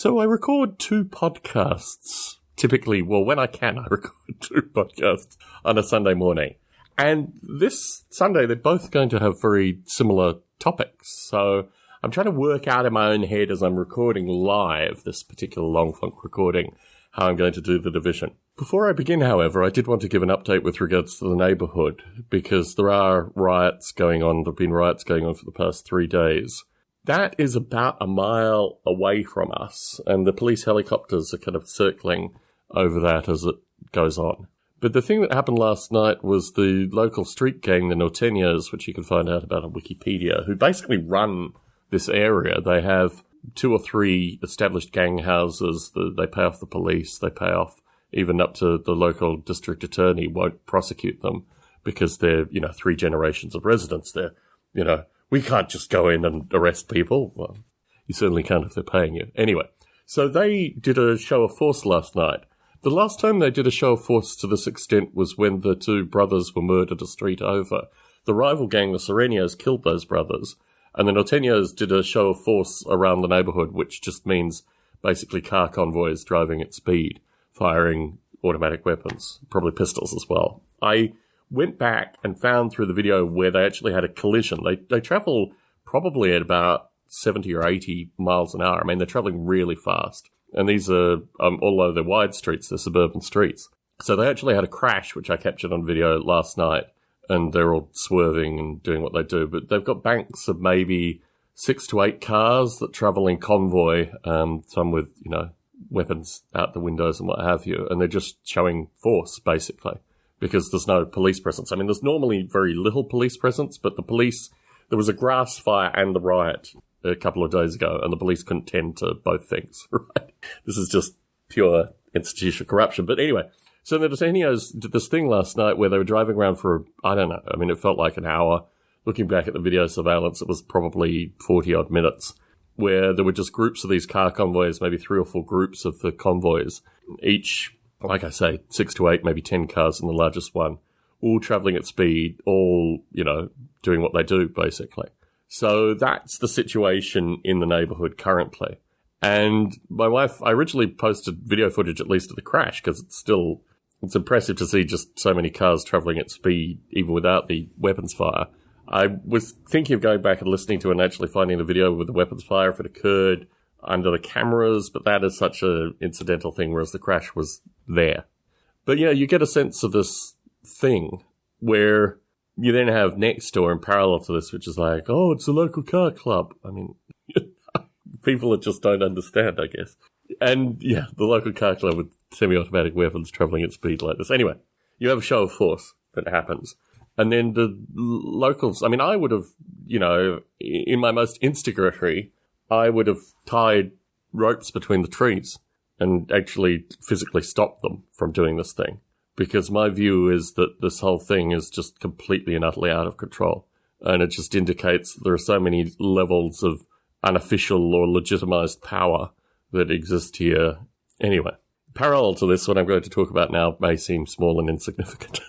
So I record 2 podcasts. Typically, well, when I can, I record 2 podcasts on a Sunday morning. And this Sunday, they're both going to have very similar topics. So I'm trying to work out in my own head as I'm recording live, this particular Long Funk recording, how I'm going to do the division. Before I begin, however, I did want to give an update with regards to the neighbourhood, because there are riots going on. There have been riots going on for the past 3 days. That is about a mile away from us, and the police helicopters are kind of circling over that as it goes on. But the thing that happened last night was the local street gang, the Norteños, which you can find out about on Wikipedia, who basically run this area. They have 2 or 3 established gang houses. They pay off the police. They pay off even up to the local district attorney won't prosecute them because they're, 3 generations of residents there. We can't just go in and arrest people. Well, you certainly can't if they're paying you. Anyway, so they did a show of force last night. The last time they did a show of force to this extent was when the 2 brothers were murdered a street over. The rival gang, the Sereños, killed those brothers, and the Norteños did a show of force around the neighbourhood, which just means basically car convoys driving at speed, firing automatic weapons, probably pistols as well. I went back and found through the video where they actually had a collision. They travel probably at about 70 or 80 miles an hour. I mean, they're traveling really fast. And these are, although they're wide streets, they're suburban streets. So they actually had a crash, which I captured on video last night, and they're all swerving and doing what they do. But they've got banks of maybe 6 to 8 cars that travel in convoy, some with, weapons out the windows and what have you. And they're just showing force, basically, because there's no police presence. I mean, there's normally very little police presence, but there was a grass fire and the riot a couple of days ago, and the police couldn't tend to both things, right? This is just pure institutional corruption. But anyway, so the Norteños did this thing last night where they were driving around for, I don't know, I mean, it felt like an hour. Looking back at the video surveillance, it was probably 40-odd minutes, where there were just groups of these car convoys, maybe 3 or 4 groups of the convoys, each, like I say, 6 to 8, maybe 10 cars in the largest one, all traveling at speed, all, doing what they do, basically. So that's the situation in the neighborhood currently. And my wife, I originally posted video footage at least of the crash because it's impressive to see just so many cars traveling at speed, even without the weapons fire. I was thinking of going back and listening to it and actually finding the video with the weapons fire if it occurred under the cameras, but that is such an incidental thing, whereas the crash was there. But you get a sense of this thing where you then have next door in parallel to this, which is like, oh, it's a local car club. I mean, people that just don't understand, I guess. And the local car club with semi-automatic weapons traveling at speed like this. Anyway, you have a show of force that happens. And then the locals, I mean, I would have, in my most instigatory, I would have tied ropes between the trees and actually physically stopped them from doing this thing. Because my view is that this whole thing is just completely and utterly out of control. And it just indicates that there are so many levels of unofficial or legitimized power that exist here. Anyway, parallel to this, what I'm going to talk about now may seem small and insignificant.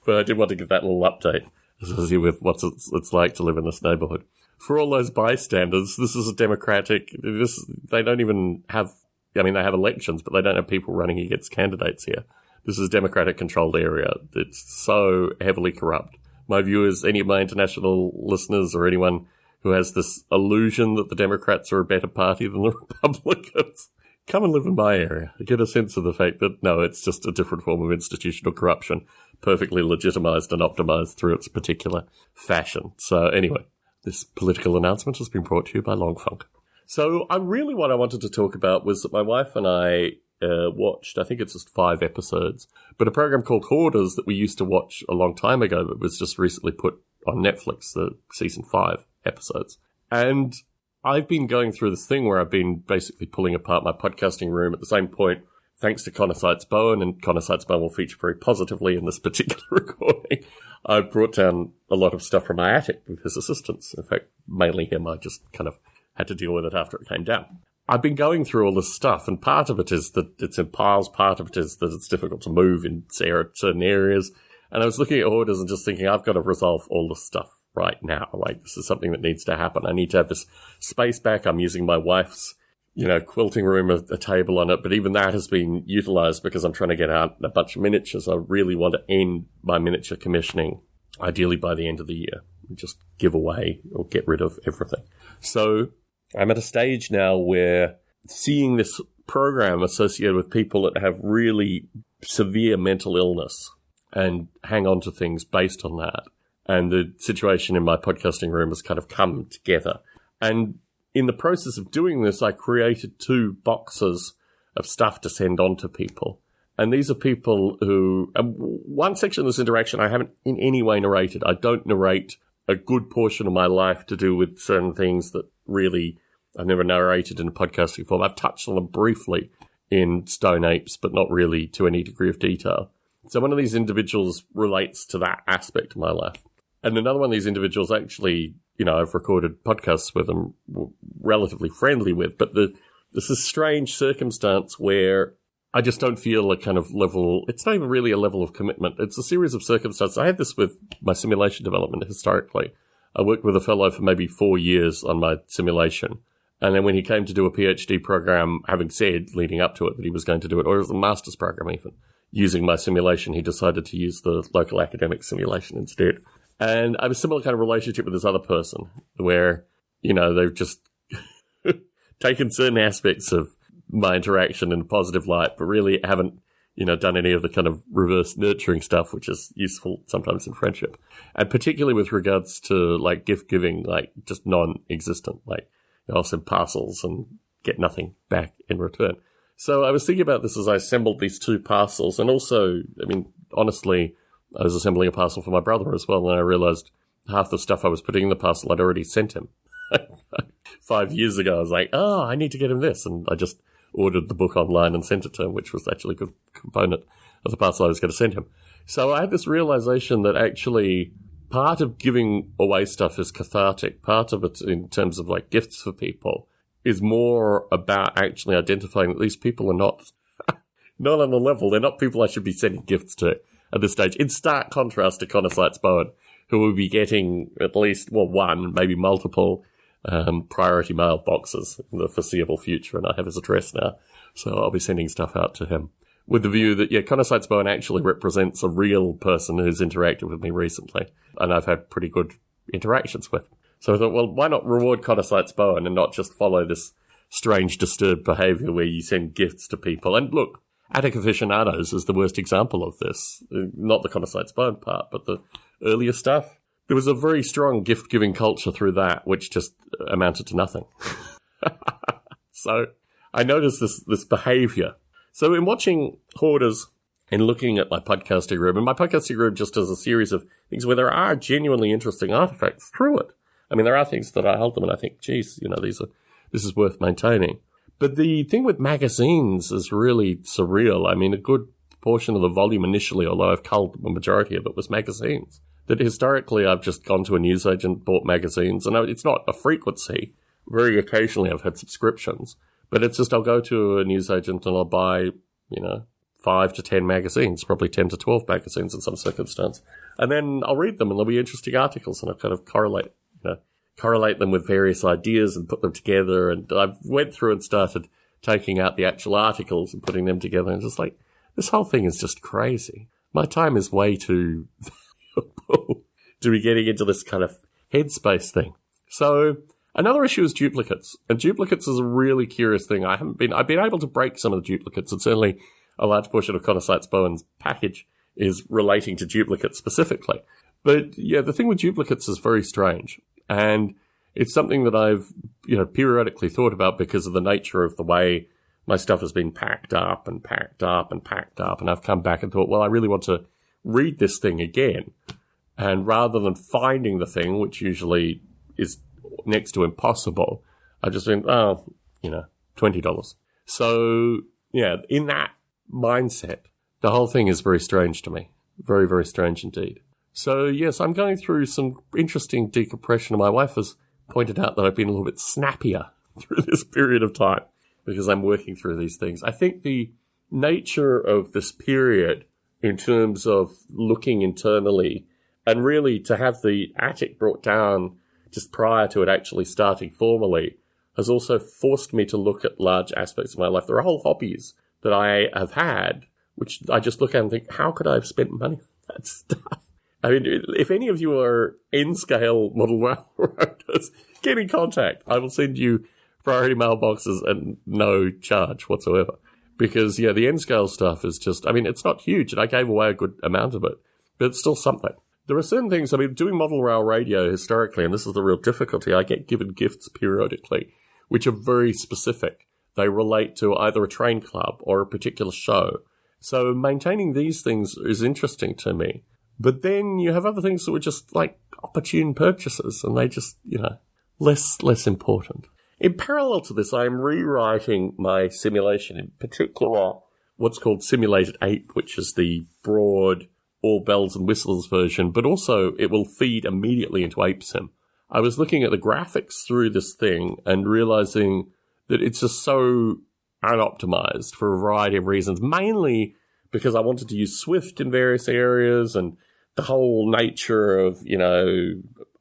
But I did want to give that little update to see with what it's like to live in this neighborhood. For all those bystanders, this is a democratic, they don't even have, they have elections, but they don't have people running against candidates here. This is a democratic-controlled area. It's so heavily corrupt. My view is any of my international listeners or anyone who has this illusion that the Democrats are a better party than the Republicans, come and live in my area. Get a sense of the fact that, no, it's just a different form of institutional corruption, perfectly legitimized and optimized through its particular fashion. So anyway, this political announcement has been brought to you by Long Funk. So what I wanted to talk about was that my wife and I watched, I think it's just 5 episodes, but a program called Hoarders that we used to watch a long time ago, but was just recently put on Netflix, the season 5 episodes. And I've been going through this thing where I've been basically pulling apart my podcasting room at the same point, thanks to Connor Seitz Bowen, and Connor Seitz Bowen will feature very positively in this particular recording. I brought down a lot of stuff from my attic with his assistance. In fact, mainly him. I just kind of had to deal with it after it came down. I've been going through all this stuff, and part of it is that it's in piles, part of it is that it's difficult to move in certain areas. And I was looking at Hoarders and just thinking, I've got to resolve all this stuff right now. Like, this is something that needs to happen. I need to have this space back. I'm using my wife's quilting room, a table on it. But even that has been utilized because I'm trying to get out a bunch of miniatures. I really want to end my miniature commissioning, ideally by the end of the year. Just give away or get rid of everything. So I'm at a stage now where seeing this program associated with people that have really severe mental illness and hang on to things based on that. And the situation in my podcasting room has kind of come together. And in the process of doing this, I created 2 boxes of stuff to send on to people. And these are people who, one section of this interaction I haven't in any way narrated. I don't narrate a good portion of my life to do with certain things that really I've never narrated in a podcasting form. I've touched on them briefly in Stone Apes, but not really to any degree of detail. So one of these individuals relates to that aspect of my life. And another one of these individuals actually, I've recorded podcasts with them, relatively friendly with, but there's a strange circumstance where I just don't feel a kind of level, it's not even really a level of commitment. It's a series of circumstances. I had this with my simulation development historically. I worked with a fellow for maybe 4 years on my simulation. And then when he came to do a PhD program, having said leading up to it that he was going to do it, or it was a master's program even, using my simulation, he decided to use the local academic simulation instead. And I have a similar kind of relationship with this other person where, they've just taken certain aspects of my interaction in a positive light, but really haven't, done any of the kind of reverse nurturing stuff, which is useful sometimes in friendship. And particularly with regards to like gift giving, like just non-existent, like I'll send parcels and get nothing back in return. So I was thinking about this as I assembled these 2 parcels. And also, honestly, I was assembling a parcel for my brother as well. And I realized half the stuff I was putting in the parcel I'd already sent him. 5 years ago, I was like, I need to get him this. And I just ordered the book online and sent it to him, which was actually a good component of the parcel I was going to send him. So I had this realization that actually part of giving away stuff is cathartic. Part of it in terms of like gifts for people is more about actually identifying that these people are not on the level. They're not people I should be sending gifts to at this stage. In stark contrast to Connor Seitz-Bowen, who will be getting at least, one, maybe multiple priority mail boxes in the foreseeable future. And I have his address now, so I'll be sending stuff out to him with the view that, Connor Seitz-Bowen actually represents a real person who's interacted with me recently, and I've had pretty good interactions with. So I thought, well, why not reward Connor Seitz-Bowen and not just follow this strange, disturbed behavior where you send gifts to people? And look, Attic Aficionados is the worst example of this. Not the Connor Seitz-Bowen part, but the earlier stuff. There was a very strong gift-giving culture through that, which just amounted to nothing. So I noticed this behavior. So in watching Hoarders and looking at my podcasting room, and my podcasting room just as a series of things where there are genuinely interesting artifacts through it. There are things that I hold them and I think, geez, this is worth maintaining. But the thing with magazines is really surreal. A good portion of the volume initially, although I've culled the majority of it, was magazines. That historically I've just gone to a newsagent, bought magazines, and it's not a frequency. Very occasionally I've had subscriptions, but it's just I'll go to a newsagent and I'll buy, 5 to 10 magazines, probably 10 to 12 magazines in some circumstance. And then I'll read them and there'll be interesting articles and I'll kind of correlate them with various ideas and put them together. And I went through and started taking out the actual articles and putting them together. And just like, this whole thing is just crazy. My time is way too valuable to be getting into this kind of headspace thing. So another issue is duplicates. And duplicates is a really curious thing. I've been able to break some of the duplicates, and certainly a large portion of Connor Seitz-Bowen's package is relating to duplicates specifically. But yeah, the thing with duplicates is very strange. And it's something that I've, periodically thought about because of the nature of the way my stuff has been packed up and packed up and packed up. And I've come back and thought, well, I really want to read this thing again. And rather than finding the thing, which usually is next to impossible, I just went, $20. So yeah, in that mindset, the whole thing is very strange to me. Very, very strange indeed. So yes, I'm going through some interesting decompression. My wife has pointed out that I've been a little bit snappier through this period of time because I'm working through these things. I think the nature of this period in terms of looking internally and really to have the attic brought down just prior to it actually starting formally has also forced me to look at large aspects of my life. There are whole hobbies that I have had, which I just look at and think, how could I have spent money on that stuff? I mean, if any of you are N-scale model railroaders, get in contact. I will send you priority mailboxes and no charge whatsoever. Because, yeah, the N-scale stuff is just, I mean, it's not huge, and I gave away a good amount of it, but it's still something. There are certain things, I mean, doing model rail radio historically, and this is the real difficulty, I get given gifts periodically, which are very specific. They relate to either a train club or a particular show. So maintaining these things is interesting to me. But then you have other things that were just like opportune purchases, and they just, less important. In parallel to this, I am rewriting my simulation, in particular what's called Simulated 8, which is the broad, all bells and whistles version, but also it will feed immediately into ApeSim. I was looking at the graphics through this thing and realizing that it's just so unoptimized for a variety of reasons, mainly because I wanted to use Swift in various areas, and the whole nature of,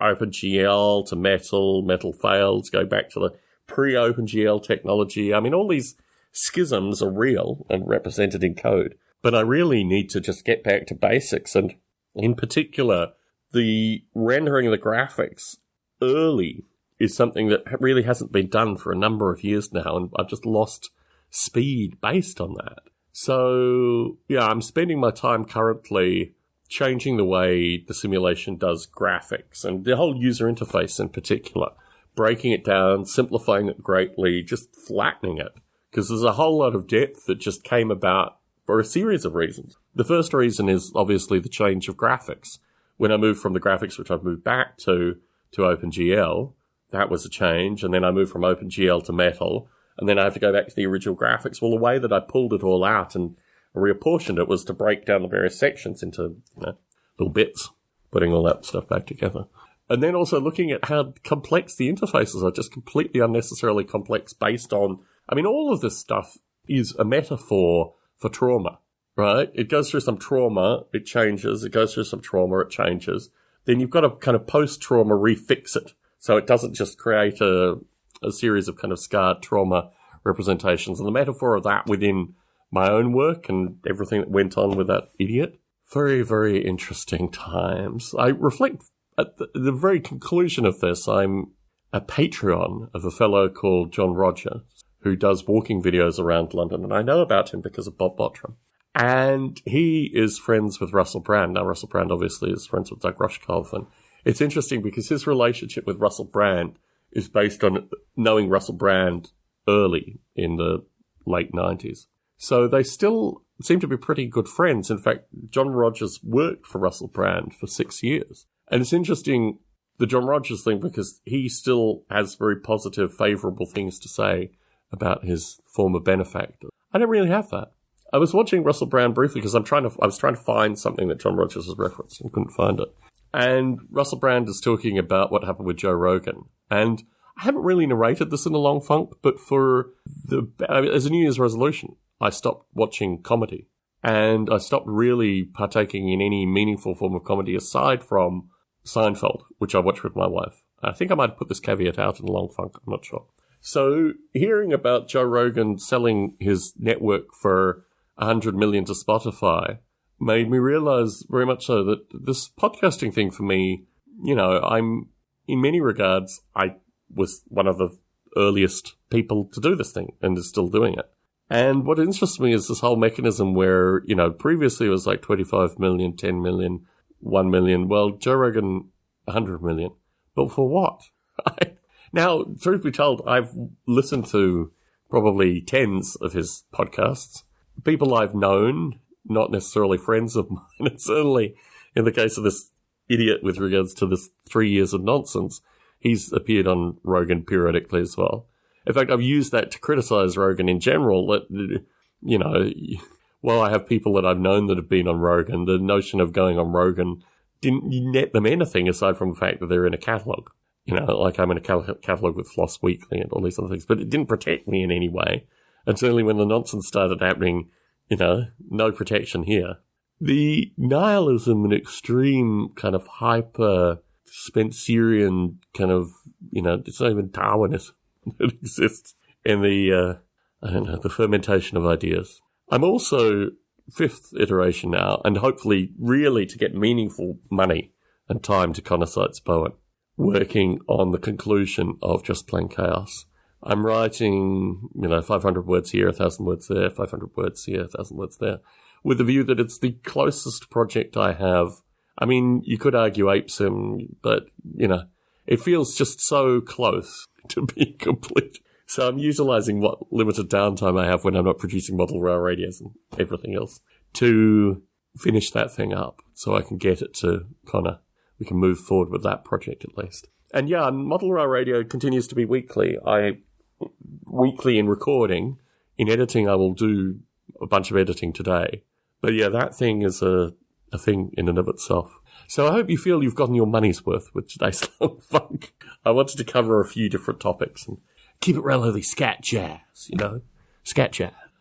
OpenGL to Metal fails, go back to the pre-OpenGL technology. I mean, all these schisms are real and represented in code, but I really need to just get back to basics, and in particular, the rendering of the graphics early is something that really hasn't been done for a number of years now, and I've just lost speed based on that. So, yeah, I'm spending my time currently changing the way the simulation does graphics and the whole user interface in particular, breaking it down, simplifying it greatly, just flattening it, because there's a whole lot of depth that just came about for a series of reasons. The first reason is obviously the change of graphics. When I moved from the graphics which I've moved back to OpenGL, that was a change, and then I moved from OpenGL to Metal, and then I have to go back to the original graphics. Well, the way that I pulled it all out and reapportioned it was to break down the various sections into little bits, putting all that stuff back together. And then also looking at how complex the interfaces are, just completely unnecessarily complex based on, I mean, all of this stuff is a metaphor for trauma, right? It goes through some trauma, it changes, it goes through some trauma, it changes. Then you've got to kind of post-trauma refix it, so it doesn't just create a series of kind of scarred trauma representations. And the metaphor of that within my own work and everything that went on with that idiot, very, very interesting times. I reflect at the very conclusion of this, I'm a Patreon of a fellow called John Rogers, who does walking videos around London, and I know about him because of Bob Bottram. And he is friends with Russell Brand. Now, Russell Brand obviously is friends with Doug Rushkoff, and it's interesting because his relationship with Russell Brand is based on knowing Russell Brand early in the late 90s. So they still seem to be pretty good friends. In fact, John Rogers worked for Russell Brand for 6 years. And it's interesting, the John Rogers thing, because he still has very positive, favourable things to say about his former benefactor. I don't really have that. I was watching Russell Brand briefly because I was trying to find something that John Rogers has referenced and couldn't find it. And Russell Brand is talking about what happened with Joe Rogan. And I haven't really narrated this in a long funk, but as a New Year's resolution, I stopped watching comedy. And I stopped really partaking in any meaningful form of comedy aside from Seinfeld, which I watched with my wife. I think I might have put this caveat out in a long funk, I'm not sure. So hearing about Joe Rogan selling his network for $100 million to Spotify made me realize very much so that this podcasting thing for me, I'm, in many regards, I was one of the earliest people to do this thing and is still doing it. And what interests me is this whole mechanism where, previously it was like 25 million, 10 million, 1 million. Well, Joe Rogan, 100 million. But for what? Now, truth be told, I've listened to probably tens of his podcasts. People I've known, not necessarily friends of mine. And certainly in the case of this idiot with regards to this 3 years of nonsense, he's appeared on Rogan periodically as well. In fact, I've used that to criticize Rogan in general. That, while I have people that I've known that have been on Rogan, the notion of going on Rogan didn't net them anything aside from the fact that they're in a catalog. Like I'm in a catalog with Floss Weekly and all these other things, but it didn't protect me in any way. And certainly when the nonsense started happening, no protection here. The nihilism and extreme kind of hyper Spencerian kind of, it's not even Darwinism. that exists in the, the fermentation of ideas. I'm also 5th iteration now, and hopefully really to get meaningful money and time to Connoissite's Poem, working on the conclusion of Just Plain Chaos. I'm writing, 500 words here, 1,000 words there, 500 words here, 1,000 words there, with the view that it's the closest project I have. I mean, you could argue Apesim, but, it feels just so close to being complete. So I'm utilizing what limited downtime I have when I'm not producing model rail radios and everything else to finish that thing up so I can get it to Connor. We can move forward with that project at least. And yeah, model rail radio continues to be weekly. Weekly in recording. In editing, I will do a bunch of editing today. But yeah, that thing is a thing in and of itself. So I hope you feel you've gotten your money's worth with today's Long Funk. I wanted to cover a few different topics and keep it relatively scat jazz, Scat jazz.